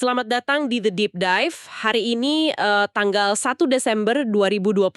Selamat datang di The Deep Dive. Hari ini tanggal 1 Desember 2025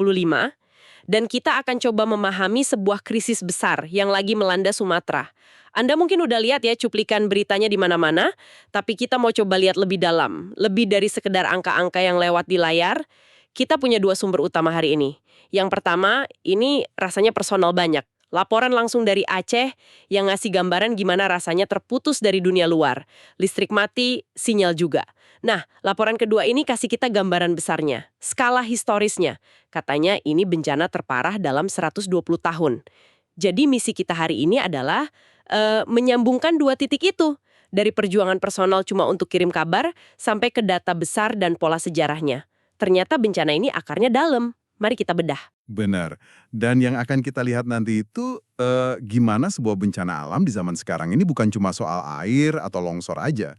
dan kita akan coba memahami sebuah krisis besar yang lagi melanda Sumatera. Anda mungkin udah lihat ya cuplikan beritanya di mana-mana, tapi kita mau coba lihat lebih dalam. Lebih dari sekedar angka-angka yang lewat di layar, kita punya dua sumber utama hari ini. Yang pertama, ini rasanya personal banyak. Laporan langsung dari Aceh yang ngasih gambaran gimana rasanya terputus dari dunia luar. Listrik mati, sinyal juga. Nah, laporan kedua ini kasih kita gambaran besarnya, skala historisnya. Katanya ini bencana terparah dalam 120 tahun. Jadi misi kita hari ini adalah menyambungkan dua titik itu. Dari perjuangan personal cuma untuk kirim kabar, sampai ke data besar dan pola sejarahnya. Ternyata bencana ini akarnya dalam. Mari kita bedah. Benar. Dan yang akan kita lihat nanti itu gimana sebuah bencana alam di zaman sekarang ini bukan cuma soal air atau longsor aja.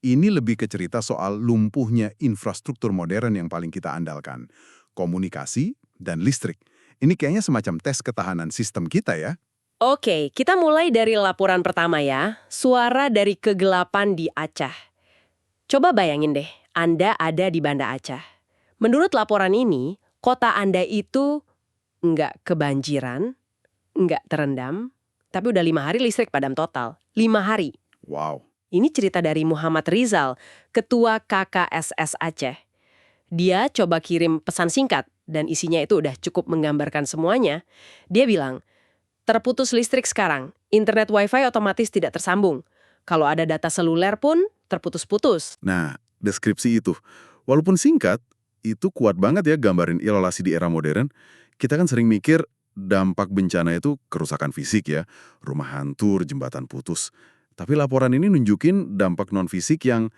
Ini lebih ke cerita soal lumpuhnya infrastruktur modern yang paling kita andalkan. Komunikasi dan listrik. Ini kayaknya semacam tes ketahanan sistem kita ya. Oke, kita mulai dari laporan pertama ya. Suara dari kegelapan di Aceh. Coba bayangin deh, Anda ada di Banda Aceh. Menurut laporan ini, kota Anda itu nggak kebanjiran, nggak terendam, tapi udah 5 hari listrik padam total. 5 hari. Wow. Ini cerita dari Muhammad Rizal, Ketua KKSS Aceh. Dia coba kirim pesan singkat, dan isinya itu udah cukup menggambarkan semuanya. Dia bilang, terputus listrik sekarang, internet wifi otomatis tidak tersambung. Kalau ada data seluler pun terputus-putus. Nah, deskripsi itu, walaupun singkat, itu kuat banget ya gambarin isolasi di era modern. Kita kan sering mikir dampak bencana itu kerusakan fisik ya, rumah hancur, jembatan putus. Tapi laporan ini nunjukin dampak non-fisik yang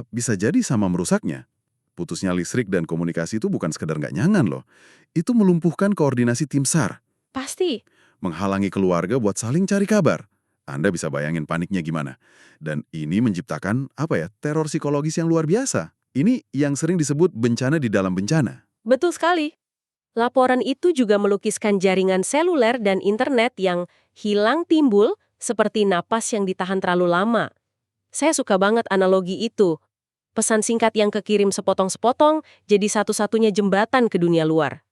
bisa jadi sama merusaknya. Putusnya listrik dan komunikasi itu bukan sekedar nggak nyaman loh. Itu melumpuhkan koordinasi tim SAR. Pasti. Menghalangi keluarga buat saling cari kabar. Anda bisa bayangin paniknya gimana. Dan ini menciptakan teror psikologis yang luar biasa. Ini yang sering disebut bencana di dalam bencana. Betul sekali. Laporan itu juga melukiskan jaringan seluler dan internet yang hilang timbul seperti napas yang ditahan terlalu lama. Saya suka banget analogi itu. Pesan singkat yang kekirim sepotong-sepotong jadi satu-satunya jembatan ke dunia luar.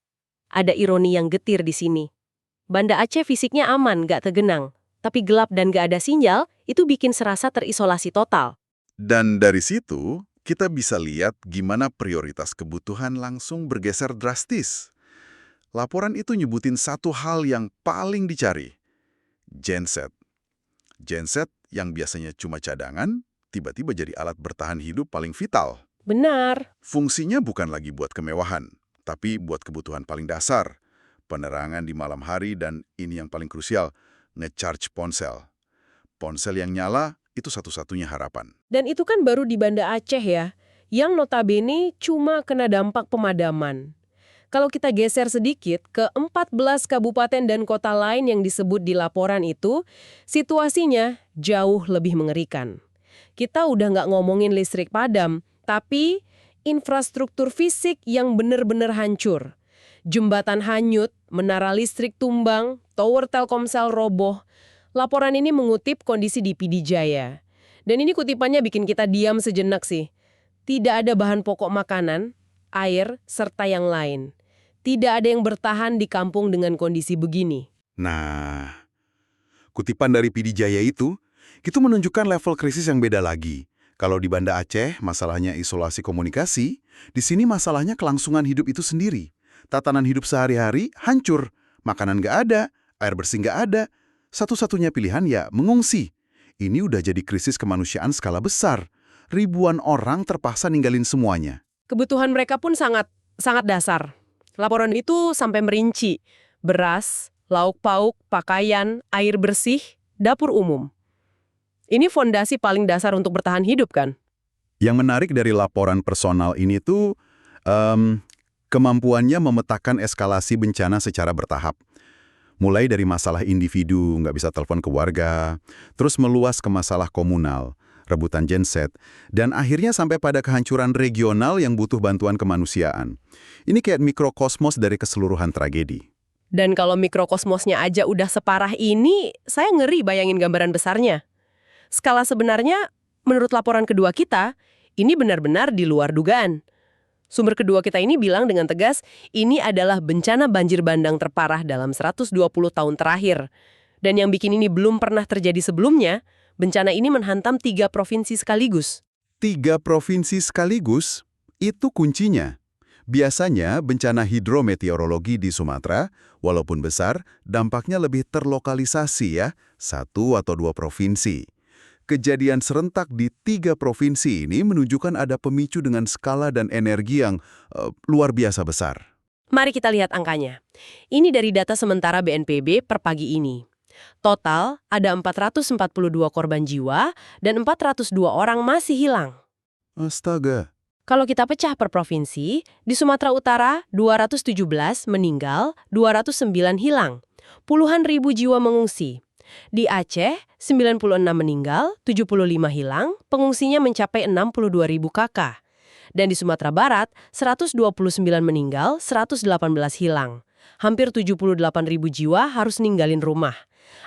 Ada ironi yang getir di sini. Banda Aceh fisiknya aman, gak tergenang. Tapi gelap dan gak ada sinyal, itu bikin serasa terisolasi total. Dan dari situ, kita bisa lihat gimana prioritas kebutuhan langsung bergeser drastis. Laporan itu nyebutin satu hal yang paling dicari. Genset. Genset yang biasanya cuma cadangan, tiba-tiba jadi alat bertahan hidup paling vital. Benar. Fungsinya bukan lagi buat kemewahan, tapi buat kebutuhan paling dasar. Penerangan di malam hari dan ini yang paling krusial, nge-charge ponsel. Ponsel yang nyala itu satu-satunya harapan. Dan itu kan baru di Banda Aceh ya, yang notabene cuma kena dampak pemadaman. Kalau kita geser sedikit ke 14 kabupaten dan kota lain yang disebut di laporan itu, situasinya jauh lebih mengerikan. Kita udah nggak ngomongin listrik padam, tapi infrastruktur fisik yang benar-benar hancur. Jembatan hanyut, menara listrik tumbang, tower Telkomsel roboh. Laporan ini mengutip kondisi di PD Jaya. Dan ini kutipannya bikin kita diam sejenak sih. Tidak ada bahan pokok makanan, air, serta yang lain. Tidak ada yang bertahan di kampung dengan kondisi begini. Nah, kutipan dari PD Jaya itu menunjukkan level krisis yang beda lagi. Kalau di Banda Aceh, masalahnya isolasi komunikasi, di sini masalahnya kelangsungan hidup itu sendiri. Tatanan hidup sehari-hari hancur, makanan nggak ada, air bersih nggak ada. Satu-satunya pilihan ya mengungsi. Ini udah jadi krisis kemanusiaan skala besar. Ribuan orang terpaksa ninggalin semuanya. Kebutuhan mereka pun sangat dasar. Laporan itu sampai merinci, beras, lauk pauk, pakaian, air bersih, dapur umum. Ini fondasi paling dasar untuk bertahan hidup kan? Yang menarik dari laporan personal ini tuh, kemampuannya memetakan eskalasi bencana secara bertahap. Mulai dari masalah individu, nggak bisa telepon ke warga, terus meluas ke masalah komunal, rebutan genset, dan akhirnya sampai pada kehancuran regional yang butuh bantuan kemanusiaan. Ini kayak mikrokosmos dari keseluruhan tragedi. Dan kalau mikrokosmosnya aja udah separah ini, saya ngeri bayangin gambaran besarnya. Skala sebenarnya, menurut laporan kedua kita, Ini benar-benar di luar dugaan. Sumber kedua kita ini bilang dengan tegas, ini adalah bencana banjir bandang terparah dalam 120 tahun terakhir. Dan yang bikin ini belum pernah terjadi sebelumnya, bencana ini menghantam 3 provinsi sekaligus. 3 provinsi sekaligus, itu kuncinya. Biasanya bencana hidrometeorologi di Sumatera, walaupun besar, dampaknya lebih terlokalisasi ya, 1 atau 2 provinsi. Kejadian serentak di 3 provinsi ini menunjukkan ada pemicu dengan skala dan energi yang luar biasa besar. Mari kita lihat angkanya. Ini dari data sementara BNPB per pagi ini. Total ada 442 korban jiwa dan 402 orang masih hilang. Astaga. Kalau kita pecah per provinsi, di Sumatera Utara 217 meninggal, 209 hilang. Puluhan ribu jiwa mengungsi. Di Aceh, 96 meninggal, 75 hilang, pengungsinya mencapai 62 ribu kakak. Dan di Sumatera Barat, 129 meninggal, 118 hilang. Hampir 78 ribu jiwa harus ninggalin rumah.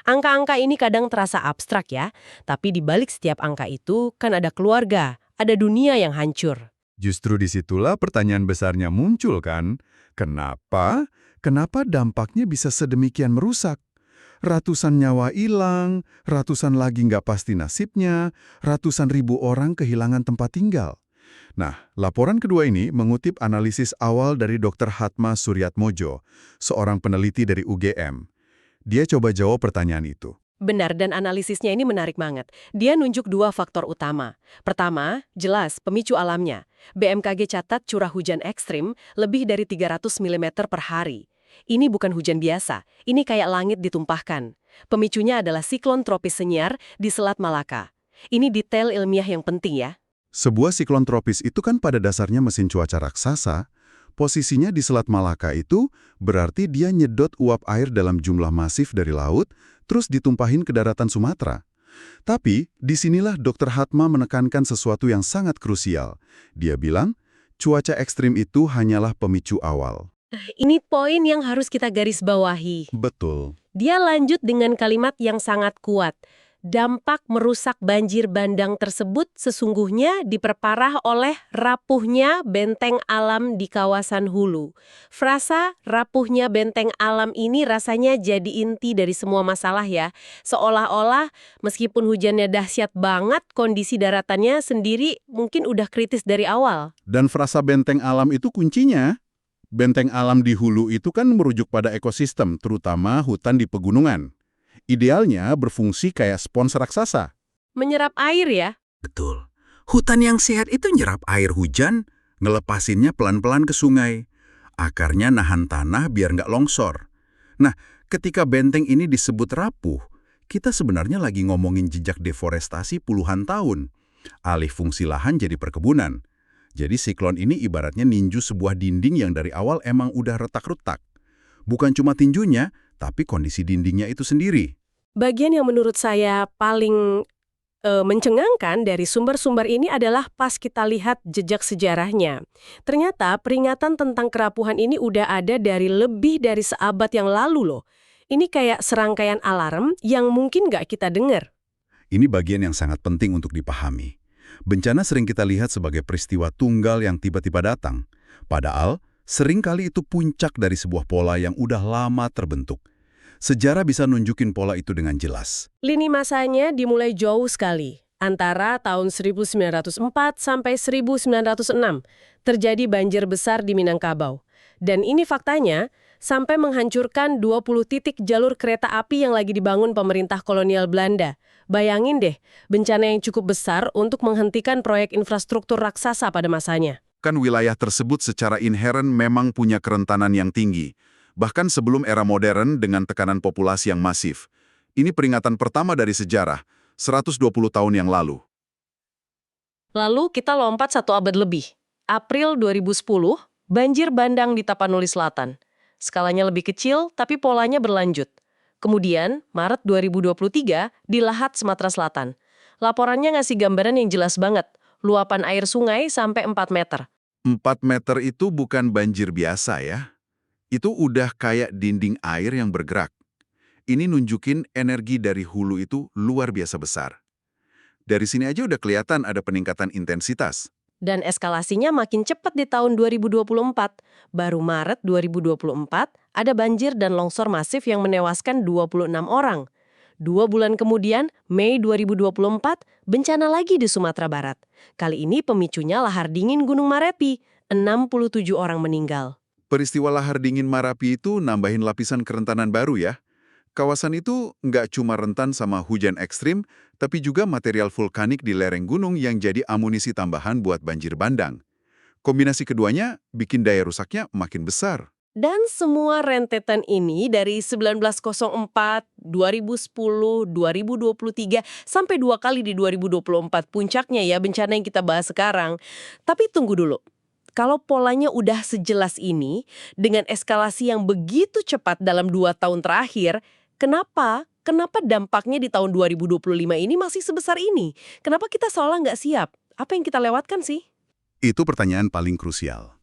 Angka-angka ini kadang terasa abstrak ya, tapi di balik setiap angka itu kan ada keluarga, ada dunia yang hancur. Justru disitulah pertanyaan besarnya muncul kan? Kenapa? Kenapa dampaknya bisa sedemikian merusak? Ratusan nyawa hilang, ratusan lagi nggak pasti nasibnya, ratusan ribu orang kehilangan tempat tinggal. Nah, laporan kedua ini mengutip analisis awal dari Dr. Hatma Suryatmojo, seorang peneliti dari UGM. Dia coba jawab pertanyaan itu. Benar, dan analisisnya ini menarik banget. Dia nunjuk 2 faktor utama. Pertama, jelas pemicu alamnya. BMKG catat curah hujan ekstrim lebih dari 300 mm per hari. Ini bukan hujan biasa, ini kayak langit ditumpahkan. Pemicunya adalah siklon tropis Senyar di Selat Malaka. Ini detail ilmiah yang penting ya. Sebuah siklon tropis itu kan pada dasarnya mesin cuaca raksasa. Posisinya di Selat Malaka itu berarti dia nyedot uap air dalam jumlah masif dari laut, terus ditumpahin ke daratan Sumatera. Tapi, disinilah Dr. Hatma menekankan sesuatu yang sangat krusial. Dia bilang, cuaca ekstrim itu hanyalah pemicu awal. Ini poin yang harus kita garis bawahi. Betul. Dia lanjut dengan kalimat yang sangat kuat. Dampak merusak banjir bandang tersebut sesungguhnya diperparah oleh rapuhnya benteng alam di kawasan hulu. Frasa rapuhnya benteng alam ini rasanya jadi inti dari semua masalah ya. Seolah-olah meskipun hujannya dahsyat banget, kondisi daratannya sendiri mungkin udah kritis dari awal. Dan frasa benteng alam itu kuncinya. Benteng alam di hulu itu kan merujuk pada ekosistem, terutama hutan di pegunungan. Idealnya berfungsi kayak spons raksasa. Menyerap air ya? Betul. Hutan yang sehat itu nyerap air hujan, ngelepasinnya pelan-pelan ke sungai. Akarnya nahan tanah biar nggak longsor. Nah, ketika benteng ini disebut rapuh, kita sebenarnya lagi ngomongin jejak deforestasi puluhan tahun. Alih fungsi lahan jadi perkebunan. Jadi siklon ini ibaratnya ninju sebuah dinding yang dari awal emang udah retak-retak. Bukan cuma tinjunya, tapi kondisi dindingnya itu sendiri. Bagian yang menurut saya paling mencengangkan dari sumber-sumber ini adalah pas kita lihat jejak sejarahnya. Ternyata peringatan tentang kerapuhan ini udah ada dari lebih dari seabad yang lalu loh. Ini kayak serangkaian alarm yang mungkin nggak kita dengar. Ini bagian yang sangat penting untuk dipahami. Bencana sering kita lihat sebagai peristiwa tunggal yang tiba-tiba datang. Padahal, seringkali itu puncak dari sebuah pola yang udah lama terbentuk. Sejarah bisa nunjukin pola itu dengan jelas. Lini masanya dimulai jauh sekali. Antara tahun 1904 sampai 1906, terjadi banjir besar di Minangkabau. Dan ini faktanya, sampai menghancurkan 20 titik jalur kereta api yang lagi dibangun pemerintah kolonial Belanda. Bayangin deh, bencana yang cukup besar untuk menghentikan proyek infrastruktur raksasa pada masanya. Kan wilayah tersebut secara inheren memang punya kerentanan yang tinggi. Bahkan sebelum era modern dengan tekanan populasi yang masif. Ini peringatan pertama dari sejarah, 120 tahun yang lalu. Lalu kita lompat 1 abad lebih. April 2010, banjir bandang di Tapanuli Selatan. Skalanya lebih kecil, tapi polanya berlanjut. Kemudian, Maret 2023, di Lahat, Sumatera Selatan. Laporannya ngasih gambaran yang jelas banget. Luapan air sungai sampai 4 meter. 4 meter itu bukan banjir biasa ya. Itu udah kayak dinding air yang bergerak. Ini nunjukin energi dari hulu itu luar biasa besar. Dari sini aja udah kelihatan ada peningkatan intensitas. Dan eskalasinya makin cepat di tahun 2024. Baru Maret 2024, ada banjir dan longsor masif yang menewaskan 26 orang. 2 bulan kemudian, Mei 2024, bencana lagi di Sumatera Barat. Kali ini pemicunya lahar dingin Gunung Merapi. 67 orang meninggal. Peristiwa lahar dingin Marapi itu nambahin lapisan kerentanan baru ya. Kawasan itu nggak cuma rentan sama hujan ekstrim, tapi juga material vulkanik di lereng gunung yang jadi amunisi tambahan buat banjir bandang. Kombinasi keduanya bikin daya rusaknya makin besar. Dan semua rentetan ini dari 1904, 2010, 2023, sampai 2 kali di 2024. Puncaknya ya bencana yang kita bahas sekarang. Tapi tunggu dulu. Kalau polanya udah sejelas ini, dengan eskalasi yang begitu cepat dalam 2 tahun terakhir, kenapa dampaknya di tahun 2025 ini masih sebesar ini? Kenapa kita seolah nggak siap? Apa yang kita lewatkan sih? Itu pertanyaan paling krusial.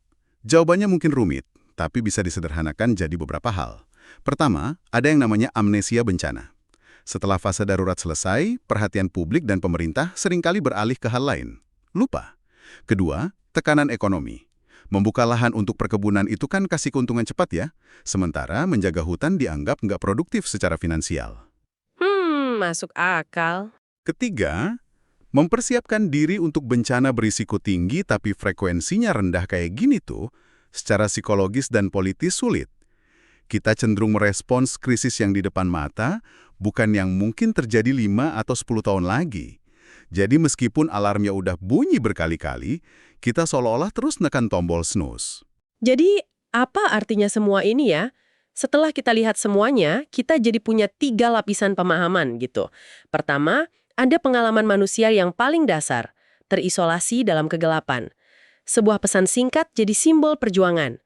Jawabannya mungkin rumit, tapi bisa disederhanakan jadi beberapa hal. Pertama, ada yang namanya amnesia bencana. Setelah fase darurat selesai, perhatian publik dan pemerintah seringkali beralih ke hal lain. Lupa. Kedua, tekanan ekonomi. Membuka lahan untuk perkebunan itu kan kasih keuntungan cepat ya, sementara menjaga hutan dianggap nggak produktif secara finansial. Masuk akal. Ketiga, mempersiapkan diri untuk bencana berisiko tinggi tapi frekuensinya rendah kayak gini tuh, secara psikologis dan politis sulit. Kita cenderung merespons krisis yang di depan mata, bukan yang mungkin terjadi 5 atau 10 tahun lagi. Jadi meskipun alarmnya udah bunyi berkali-kali, kita seolah-olah terus nekan tombol snooze. Jadi, apa artinya semua ini ya? Setelah kita lihat semuanya, kita jadi punya 3 lapisan pemahaman gitu. Pertama, ada pengalaman manusia yang paling dasar, terisolasi dalam kegelapan. Sebuah pesan singkat jadi simbol perjuangan.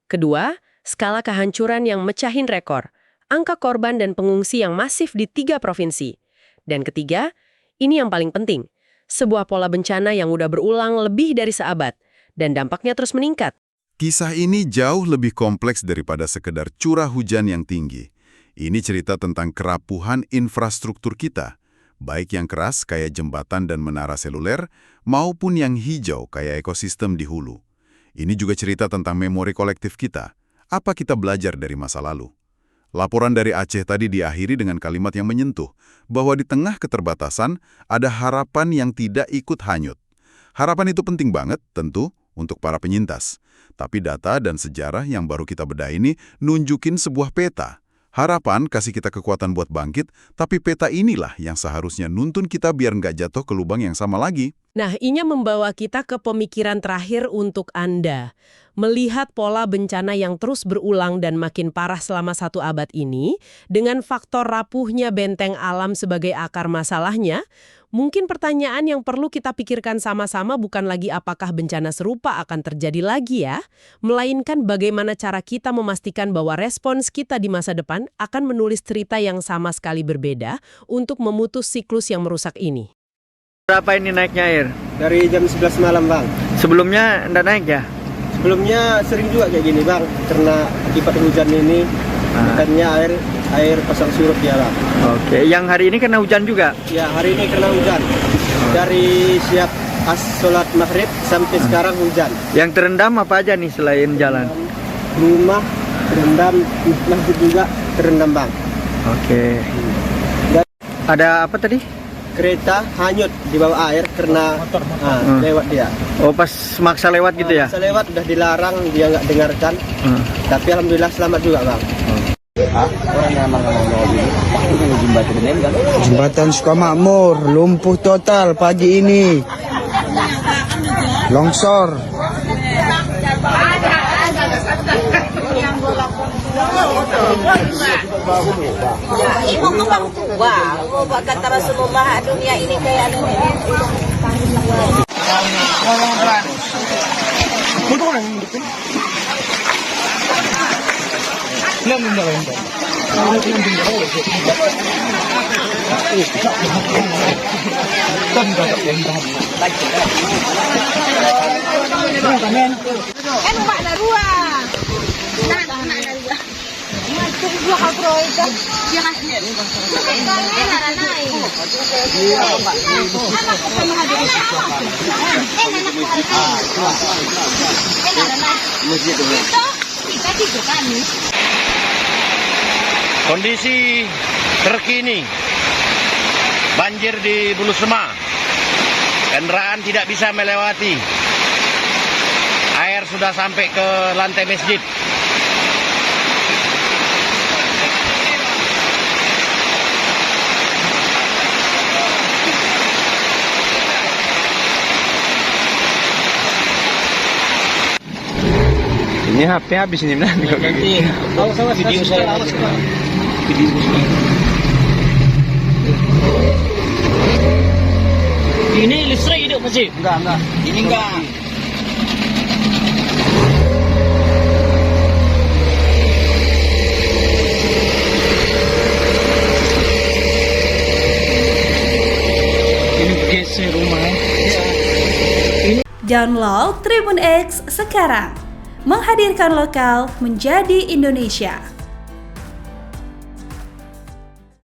Kedua, skala kehancuran yang mecahin rekor, angka korban dan pengungsi yang masif di 3 provinsi. Dan ketiga, ini yang paling penting, sebuah pola bencana yang udah berulang lebih dari seabad, dan dampaknya terus meningkat. Kisah ini jauh lebih kompleks daripada sekedar curah hujan yang tinggi. Ini cerita tentang kerapuhan infrastruktur kita, baik yang keras kayak jembatan dan menara seluler, maupun yang hijau kayak ekosistem di hulu. Ini juga cerita tentang memori kolektif kita. Apa kita belajar dari masa lalu? Laporan dari Aceh tadi diakhiri dengan kalimat yang menyentuh, bahwa di tengah keterbatasan ada harapan yang tidak ikut hanyut. Harapan itu penting banget, tentu, untuk para penyintas. Tapi data dan sejarah yang baru kita bedah ini nunjukin sebuah peta. Harapan kasih kita kekuatan buat bangkit, tapi peta inilah yang seharusnya nuntun kita biar nggak jatuh ke lubang yang sama lagi. Nah, ini membawa kita ke pemikiran terakhir untuk Anda. Melihat pola bencana yang terus berulang dan makin parah selama 1 abad ini, dengan faktor rapuhnya benteng alam sebagai akar masalahnya, mungkin pertanyaan yang perlu kita pikirkan sama-sama bukan lagi apakah bencana serupa akan terjadi lagi ya, melainkan bagaimana cara kita memastikan bahwa respons kita di masa depan akan menulis cerita yang sama sekali berbeda untuk memutus siklus yang merusak ini. Berapa ini naiknya air? Dari jam 11 malam, Bang. Sebelumnya enggak naik ya? Sebelumnya sering juga kayak gini, Bang. Karena akibat hujan ini, makanya air pasang surut ya, Bang. Oke, yang hari ini kena hujan juga? Ya, hari ini kena hujan. Dari siap sholat maghrib sampai sekarang hujan. Yang terendam apa aja nih selain jalan? Rumah terendam, masjid juga terendam, Bang. Oke. Ada apa tadi? Kereta hanyut di bawah air karena lewat dia. Oh, pas maksa lewat gitu ya? Masa lewat udah dilarang, dia nggak dengarkan. Tapi alhamdulillah selamat juga, Bang. Jembatan Sukamakmur lumpuh total pagi ini. Longsor. Ibu kembang tua, kata Rasulullah, dunia ini kayak kan mak narua. Nah, mak narua. Kondisi terkini banjir di Bulu Sema. Kendaraan tidak bisa melewati. Air sudah sampai ke lantai masjid. Ini HP habis ini benar. Nanti sama video saya. Ini listrik hidup masih? Enggak. Ini enggak. Ini geser rumah. Download Tribun X sekarang. Menghadirkan lokal menjadi Indonesia.